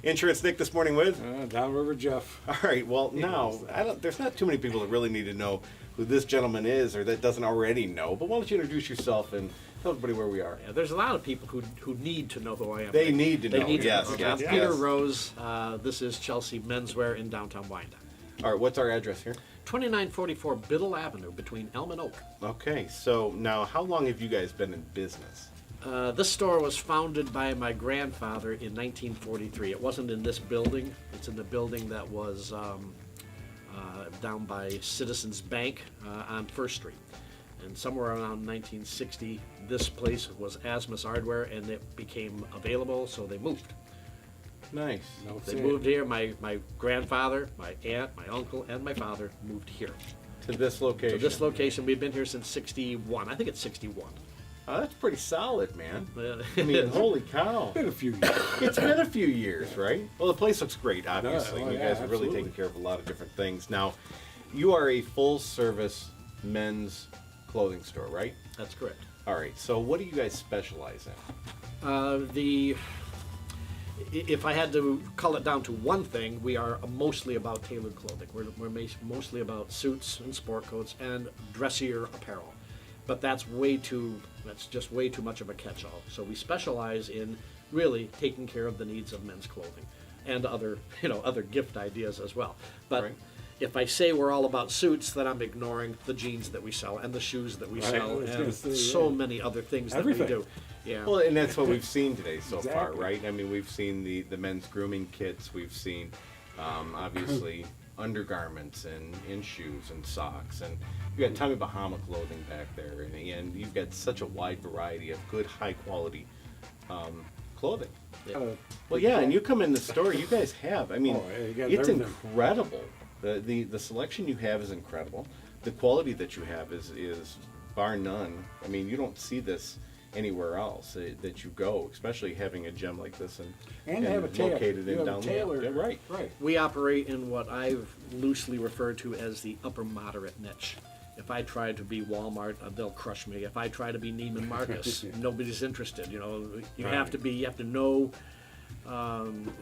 Insurancenick this morning with? Downriver Jeff. All right, well, now, there's not too many people that really need to know who this gentleman is or that doesn't already know, but why don't you introduce yourself and tell everybody where we are? Yeah, there's a lot of people who need to know who I am. They need to know, need to yes, know. yes, I'm Peter yes. Rose. This is Chelsea Menswear in downtown Wyandotte. All right, what's our address here? 2944 Biddle Avenue between Elm and Oak. Okay, so now how long have you guys been in business? This store was founded by my grandfather in 1943. It wasn't in this building. It's in the building that was down by Citizens Bank on First Street. And somewhere around 1960, this place was Asmus Hardware, and it became available, so they moved. Nice. They moved here. My grandfather, my aunt, my uncle, and my father moved here. To this location? To this location. We've been here since 61. I think it's 61. Oh, that's pretty solid, man. I mean, holy cow. It's been a few years. It's been a few years, right? Well, the place looks great, obviously. Yeah, well, you yeah, guys are really absolutely. taking care of a lot of different things. Now, you are a full-service men's clothing store, right? That's correct. All right, so what do you guys specialize in? If I had to cull it down to one thing, we are mostly about tailored clothing. We're mostly about suits and sport coats and dressier apparel. But that's just way too much of a catch-all. So we specialize in really taking care of the needs of men's clothing and other gift ideas as well. But Right. if I say we're all about suits, then I'm ignoring the jeans that we sell and the shoes that we Right, sell I was and gonna say, so yeah. many other things Everything. that we do. Yeah. Well, and that's what we've seen today so far, Exactly. right? I mean, we've seen the men's grooming kits. We've seen, obviously, undergarments and shoes and socks. And you got Tommy Bahama clothing back there. And you've got such a wide variety of good, high-quality clothing. Well, yeah, and you come in the store, you guys have. I mean, Oh, yeah, you got it's everything. incredible. The selection you have is incredible. The quality that you have is bar none. I mean, you don't see this anywhere else that you go, especially having a gem like this and have a tailor. located You in have a down tailor. Yeah, right. Right. We operate in what I've loosely referred to as the upper moderate niche. If I try to be Walmart, they'll crush me. If I try to be Neiman Marcus, nobody's interested. You know, you have to know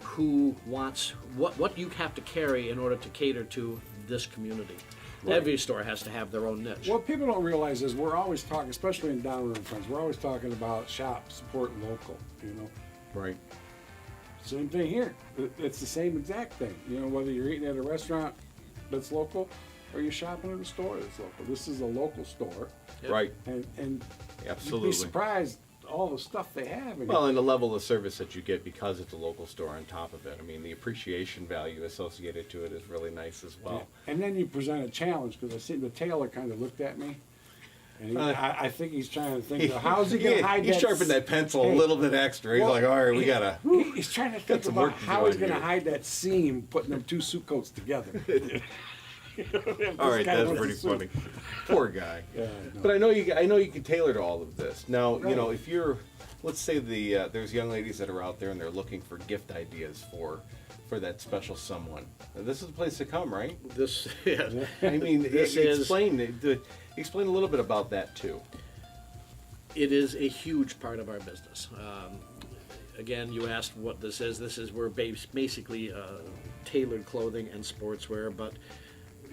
who wants what you have to carry in order to cater to this community. Right. Every store has to have their own niche. What people don't realize is we're always talking, especially in Downriver Friends, we're always talking about shop, support local, you know. Right. Same thing here. It's the same exact thing. You know, whether you're eating at a restaurant that's local or you're shopping at a store that's local. This is a local store. Yep. Right. And Absolutely. you'd be surprised all the stuff they have. Well, and the level of service that you get because it's a local store on top of it. I mean, the appreciation value associated to it is really nice as well. And then you present a challenge, because I see the tailor kind of looked at me, and I think he's trying to think, how's he going to hide He that? sharpened that pencil a Hey, little bit extra. He's well, like, all right, we gotta. He's trying to think some about work to how do he's on going to here. hide that seam, putting them two suit coats together. All right, guy that's wants pretty a suit. funny. Poor guy. Yeah, I know. But I know you can tailor to all of this. Now, you know, Right. if you're, let's say there's young ladies that are out there and they're looking for gift ideas for that special someone. Now, this is the place to come, right? This, yeah. I mean, This is- explain a little bit about that too. It is a huge part of our business. Again, you asked what this is. We're basically tailored clothing and sportswear, but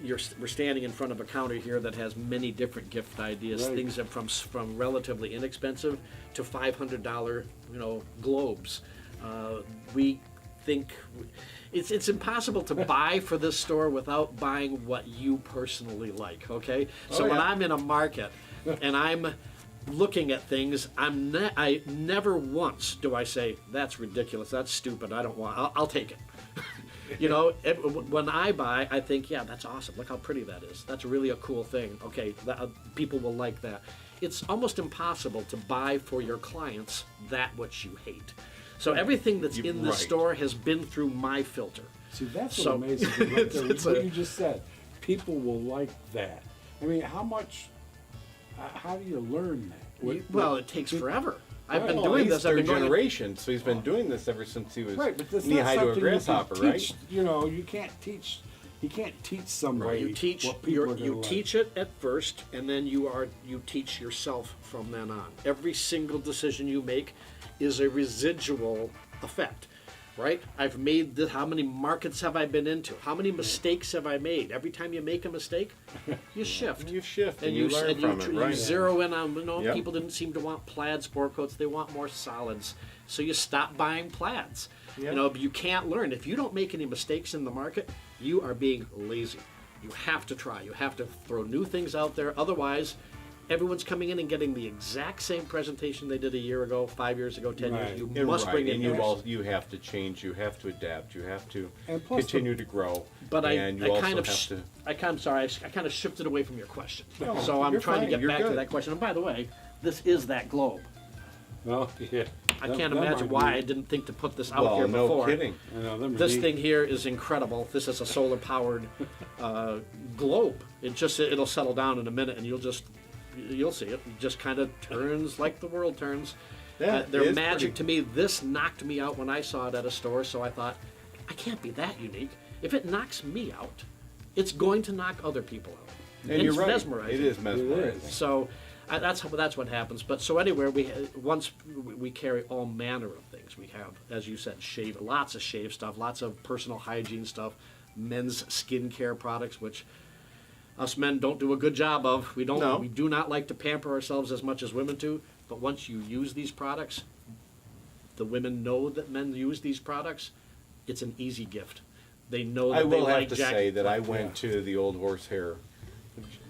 we're standing in front of a counter here that has many different gift ideas. Right. Things that from relatively inexpensive to $500, globes. We think it's impossible to buy for this store without buying what you personally like. Okay, so when yeah. I'm in a market and I'm looking at things, I never once do I say that's ridiculous, that's stupid, I don't want. I'll take it. When I buy, I think, yeah, that's awesome. Look how pretty that is. That's really a cool thing. Okay, people will like that. It's almost impossible to buy for your clients that which you hate. So everything that's in this Right. store has been through my filter. See, that's So- what amazes me right there. it's What a- you just said. People will like that. I mean, how do you learn that? Well, it takes forever. I've been Well, doing he's this. I've third been going. generation, so he's been doing this ever since he was Right, but that's knee not high to a something you can grasshopper, teach. right? You know, you can't teach somebody You teach what people are gonna you like. teach it at first, and then you teach yourself from then on. Every single decision you make is a residual effect. right? I've made this. How many markets have I been into? How many mistakes have I made? Every time you make a mistake, you shift. You shift and And you learn from it, right? You zero in on, Yep. people didn't seem to want plaid sport coats. They want more solids. So you stop buying plaids. Yeah. But you can't learn. If you don't make any mistakes in the market, you are being lazy. You have to try. You have to throw new things out there. Otherwise, everyone's coming in and getting the exact same presentation they did a year ago, 5 years ago, 10 Right. years. You And must right, bring in and new. you have to change, you have to adapt, you have to And plus continue to grow. But and you I also kind of, have to. I'm sorry, I kind of shifted away from your question. No, So I'm you're trying fine, to get you're back to good. that question. And by the way, this is that globe. Well, yeah. I That- can't that imagine might why be- I didn't think to put this out Well, here no before. kidding. I know, them are This neat. thing here is incredible. This is a solar-powered globe. It'll settle down in a minute, and you'll see it. It just kind of turns like the world turns. Yeah, They're it is magic pretty. to me. This knocked me out when I saw it at a store, so I thought, I can't be that unique. If it knocks me out, it's going to knock other people out. And you're it's right. mesmerizing. It is mesmerizing. So that's what happens. But so anyway, we carry all manner of things. We have, as you said, lots of shave stuff, lots of personal hygiene stuff, men's skincare products, which us men don't do a good job of. We don't. No. We do not like to pamper ourselves as much as women do. But once you use these products, the women know that men use these products. It's an easy gift. They know that I they will have like to Jack. say that I went to the old horsehair,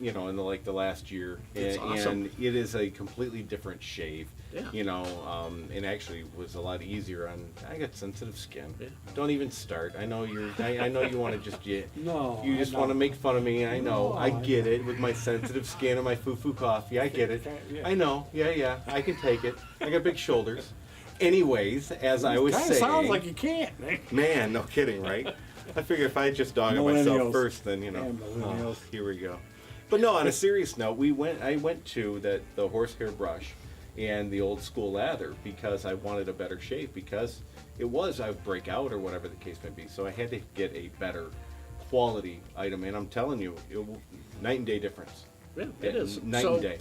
in the last year, It's and, awesome. and it is a completely different shave. Yeah. And actually was a lot easier on. I got sensitive skin. Yeah. Don't even start. I know I know you want to just No, You I just know. want to make fun of me. I know. No, I I get it with my sensitive skin and my foo-foo coffee. I get it. Yeah. I know. Yeah. I can take it. I got big shoulders. Anyways, as I was Kinda saying, sounds like you can't. man, no kidding, right? I figure if I just dog on myself Millennials. first, then Yeah, oh, millennials. here we go. But no, on a serious note, I went to the horsehair brush and the old school lather because I wanted a better shave because it was I would break out or whatever the case may be. So I had to get a better quality item, and I'm telling you, night and day difference. Yeah, it is. Night so and day.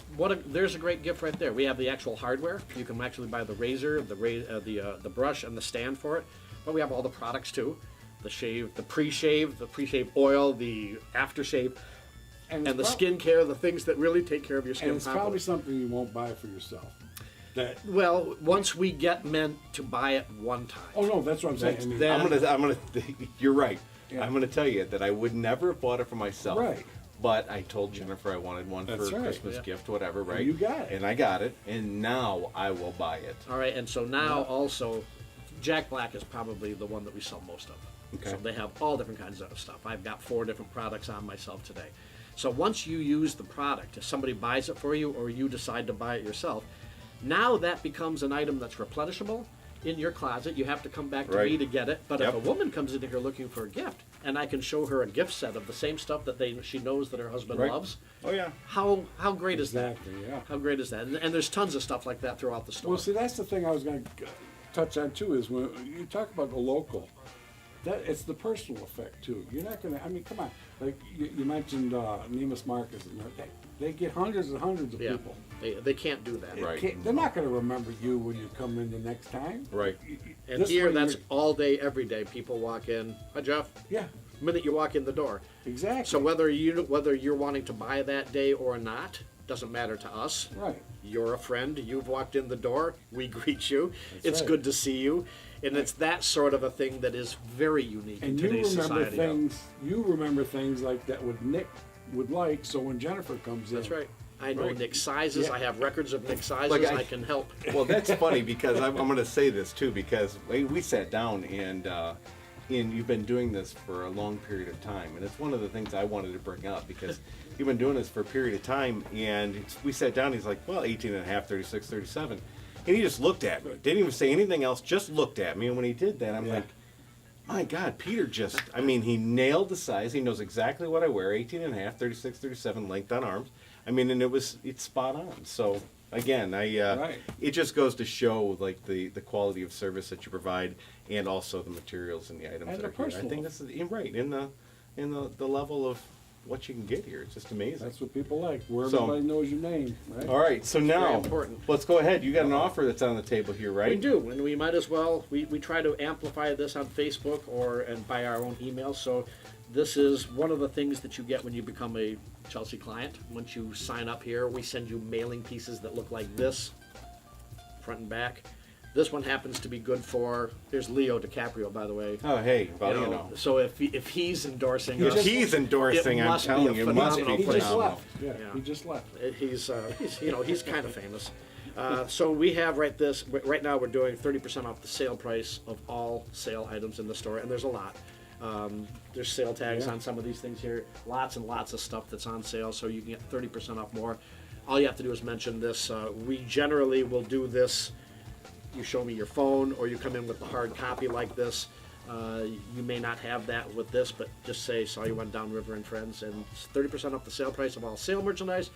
There's a great gift right there. We have the actual hardware. You can actually buy the razor, the brush, and the stand for it. But we have all the products too: the shave, the pre-shave oil, the aftershave, and the it's skincare, the things that really take care of your skin. And it's probably properly. something you won't buy for yourself. That. Well, once we get men to buy it one time. Oh no, that's what I'm saying. I mean, Then- I'm gonna. You're right. Yeah. I'm gonna tell you that I would never have bought it for myself. Right. But I told Jennifer I wanted one That's for a right. Christmas Yeah. gift, whatever, right? you got it. And I got it, and now I will buy it. All right, and so now also, Jack Black is probably the one that we sell most of. Okay. So they have all different kinds of stuff. I've got 4 different products on myself today. So once you use the product, if somebody buys it for you or you decide to buy it yourself, now that becomes an item that's replenishable in your closet. You have to come back to Right. me to get it. But Yep. if a woman comes in here looking for a gift, and I can show her a gift set of the same stuff that she knows that her husband Right. loves, Oh yeah. how great is that? Exactly, yeah. How great is that? And there's tons of stuff like that throughout the store. Well, see, that's the thing I was going to touch on too. Is when you talk about the local, that it's the personal effect too. You're not going to. I mean, come on. Like you mentioned, Nemus Marcus. They get hundreds and hundreds of yeah, people. they can't do that. Right. They're not going to remember you when you come in the next time. Right. And This here, way that's you're- all day, every day. People walk in. Hi, Jeff. Yeah, The minute you walk in the door. exactly. So whether you're wanting to buy that day or not doesn't matter to us. Right. You're a friend. You've walked in the door. We greet you. It's right. good to see you, and it's that sort of a thing that is very unique And in you today's remember society. things. You remember things like that. What Nick would like. So when Jennifer comes in, That's right. I know Right. Nick's sizes. Yeah. I have records of Nick's sizes. Like I can help. Well, that's funny because I'm going to say this too because we sat down and you've been doing this for a long period of time, and it's one of the things I wanted to bring up because you've been doing this for a period of time, and we sat down. He's like, well, 18 and a half, 36, 37, and he just looked at me, didn't even say anything else, just looked at me, and when he did that, I'm Yeah. like, my God, Peter he nailed the size. He knows exactly what I wear, 18 and a half, 36, 37, length on arms. I mean, and it's spot on. So again, Right. it just goes to show like the quality of service that you provide, and also the materials and the items And that the are here. I personal. think this is right in the level of what you can get here. It's just amazing. That's what people like, where So- everybody knows your name, right? All right, so now important. let's go ahead. You got an offer that's on the table here, right? We do, and we might as well. We try to amplify this on Facebook and by our own email. So this is one of the things that you get when you become a Chelsea client. Once you sign up here, we send you mailing pieces that look like this, front and back. This one happens to be good for. There's Leo DiCaprio, by the way. Oh, hey, well, You you know, know. So if he's endorsing If us, he's endorsing, it I'm must be telling a you, it must phenomenal be He just phenomenal. left. Yeah, Yeah. he just left. he's kind of famous. So we have right now we're doing 30% off the sale price of all sale items in the store, and there's a lot. There's sale tags Yeah. on some of these things here, lots and lots of stuff that's on sale, so you can get 30% off more. All you have to do is mention this. We generally will do this. You show me your phone, or you come in with the hard copy like this. You may not have that with this, but just say saw you on Downriver and Friends, and it's 30% off the sale price of all sale merchandise,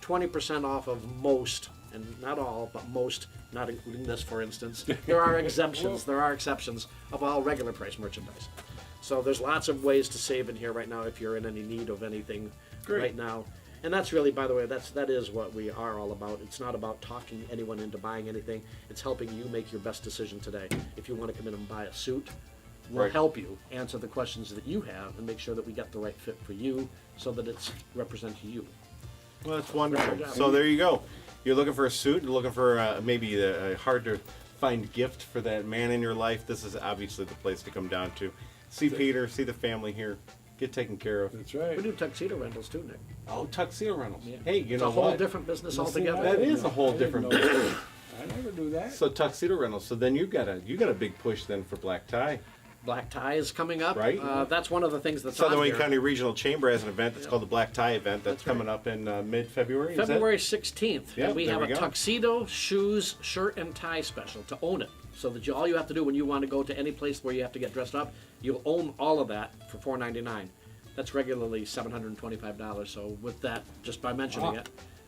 20% off of most, and not all, but most, not including this, for instance. There are exemptions, there are exceptions of all regular price merchandise. So there's lots of ways to save in here right now if you're in any need of anything right now. And that's really, by the way, that is what we are all about. It's not about talking anyone into buying anything. It's helping you make your best decision today. If you want to come in and buy a suit, we'll Right. help you answer the questions that you have and make sure that we get the right fit for you so that it's representing you. Well, that's wonderful. Good job. So there you go. You're looking for a suit, you're looking for maybe a hard to find gift for that man in your life. This is obviously the place to come down to. See Peter, see the family here, get taken care of. That's right. We do tuxedo rentals too, Nick. Oh, tuxedo rentals. Yeah. Hey, you It's know a whole what? different business Now, see, altogether. I That didn't is a know- whole I didn't different know business. that. I never do that. So tuxedo rentals. So then you got a big push then for black tie. Black tie is coming up. Right. That's one of the things that's Southern on Wayne here. County Regional Chamber has an event that's Yeah. called the Black Tie Event. That's That's right. coming up in mid-February. is that? February 16th. Yeah, and we there have we a go. tuxedo, shoes, shirt, and tie special to own it. So that all you have to do when you want to go to any place where you have to get dressed up, you'll own all of that for $4.99. That's regularly $725. So with that, just by mentioning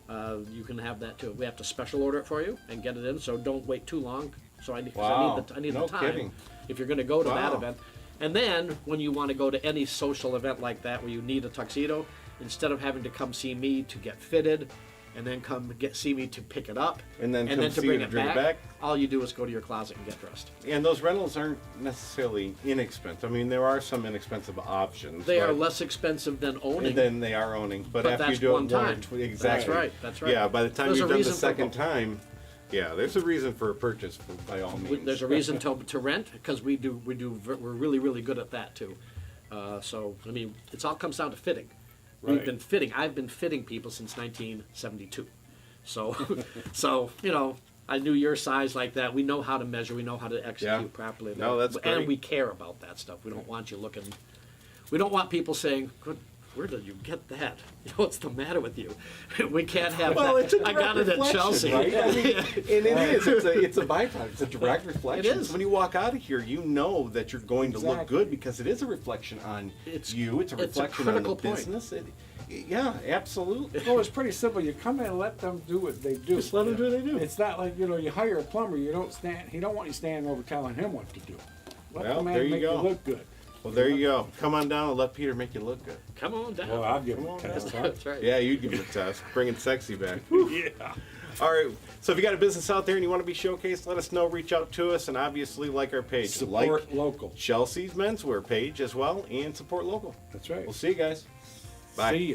Wow. it, you can have that too. We have to special order it for you and get it in. So don't wait too long. So I need Wow. I need No the time kidding. if you're going to go to that Wow. event. And then when you want to go to any social event like that where you need a tuxedo, instead of having to come see me to get fitted and then see me to pick it up And then come to see bring you it to bring it back, back. all you do is go to your closet and get dressed. And those rentals aren't necessarily inexpensive. I mean, there are some inexpensive options. They are but- less expensive than owning. than they are owning. But, But after that's you do one it more, time. exactly. That's right, that's right. Yeah, by the time There's you've a done the reason for second both. time, yeah, there's a reason for a purchase by all means. There's a reason to rent because we're really really good at that too. So I mean, it all comes down to fitting. Right. We've been fitting. I've been fitting people since 1972. So, so you know, I knew your size like that. We know how to measure. We know how to execute Yeah. properly. No, that's and great. we care about that stuff. We don't want you looking. We don't want people saying, "Good, where did you get that? What's the matter with you?" We can't have Well, that. it's a I direct got it at reflection, Chelsea. right? I mean, and it is. It's a byproduct. It's a direct reflection. It is. When you walk out of here, you know that you're going to look Exactly. good because it is a reflection on you. It's a it's a reflection on the critical point. business. Yeah, absolutely. Well, it's pretty simple. You come in and let them do what they do. Just let them do what they do. It's not like, you hire a plumber, you don't stand, he don't want you standing over telling him what to do. Let Well, the man there you make go. you look good. Well, there you go. Come on down and let Peter make you look good. Come on down. Well, I'll give him Come a on test. down. Huh? That's right. Yeah, you give him a test. Bringing sexy back. Yeah. All right. So if you got a business out there and you want to be showcased, let us know. Reach out to us, and obviously like our page, Support like local. Chelsea's menswear page as well, and support local. That's right. We'll see you guys. Bye. See ya.